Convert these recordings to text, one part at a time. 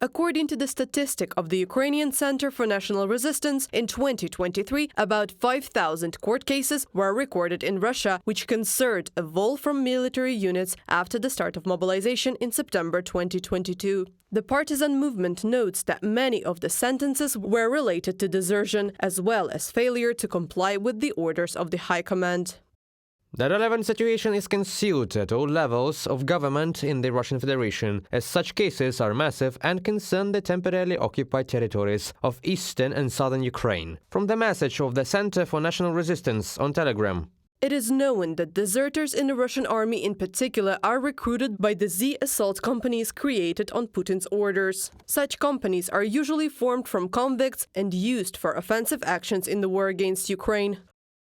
According to the statistic of the Ukrainian Center for National Resistance, in 2023, about 5,000 court cases were recorded in Russia, which concerned AWOL from military units after the start of mobilization in September 2022. The partisan movement notes that many of the sentences were related to desertion, as well as failure to comply with the orders of the High Command. The relevant situation is concealed at all levels of government in the Russian Federation, as such cases are massive and concern the temporarily occupied territories of eastern and southern Ukraine. From the message of the Center for National Resistance on Telegram. It is known that deserters in the Russian army in particular are recruited by the Z assault companies created on Putin's orders. Such companies are usually formed from convicts and used for offensive actions in the war against Ukraine.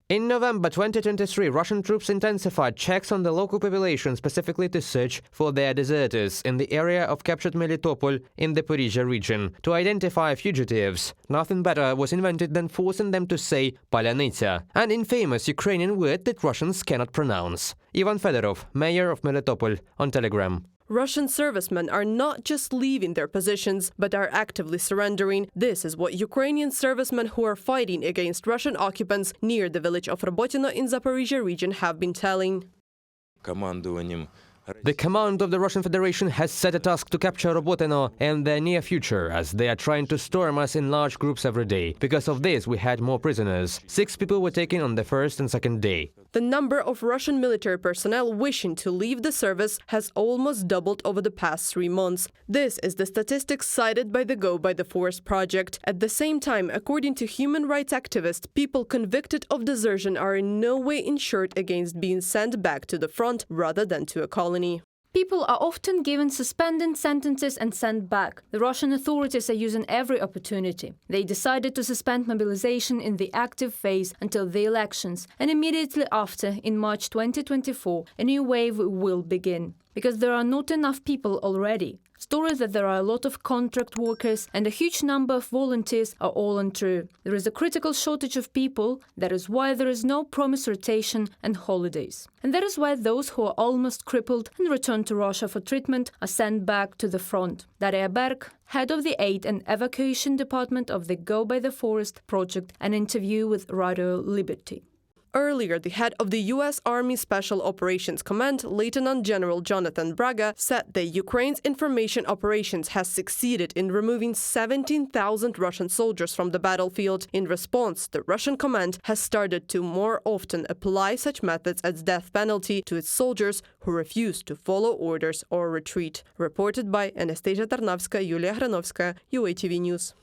In November 2023, Russian troops intensified checks on the local population, specifically to search for their deserters in the area of captured Melitopol in the Zaporizhzhia region. To identify fugitives, nothing better was invented than forcing them to say "Palyanytsia," an infamous Ukrainian word that Russians cannot pronounce. Ivan Fedorov, mayor of Melitopol, on Telegram. Russian servicemen are not just leaving their positions, but are actively surrendering. This is what Ukrainian servicemen who are fighting against Russian occupants near the village of Robotino in Zaporizhzhia region have been telling. The command of the Russian Federation has set a task to capture Robotino in the near future, as they are trying to storm us in large groups every day. Because of this, we had more prisoners. 6 people were taken on the first and second day. The number of Russian military personnel wishing to leave the service has almost doubled over the past 3 months. This is the statistics cited by the Go by the Forest project. At the same time, according to human rights activists, people convicted of desertion are in no way insured against being sent back to the front rather than to a colony. People are often given suspended sentences and sent back. The Russian authorities are using every opportunity. They decided to suspend mobilization in the active phase until the elections, and immediately after, in March 2024, a new wave will begin. Because there are not enough people already. Stories that there are a lot of contract workers and a huge number of volunteers are all untrue. There is a critical shortage of people, that is why there is no promised rotation and holidays. And that is why those who are almost crippled and return to Russia for treatment are sent back to the front. Daria Berg, head of the Aid and Evacuation Department of the Go by the Forest project, an interview with Radio Liberty. Earlier, the head of the U.S. Army Special Operations Command, Lieutenant General Jonathan Braga, said that Ukraine's information operations has succeeded in removing 17,000 Russian soldiers from the battlefield. In response, the Russian command has started to more often apply such methods as death penalty to its soldiers who refuse to follow orders or retreat. Reported by Anastasia Tarnavska, Yulia Hranovska, UATV News.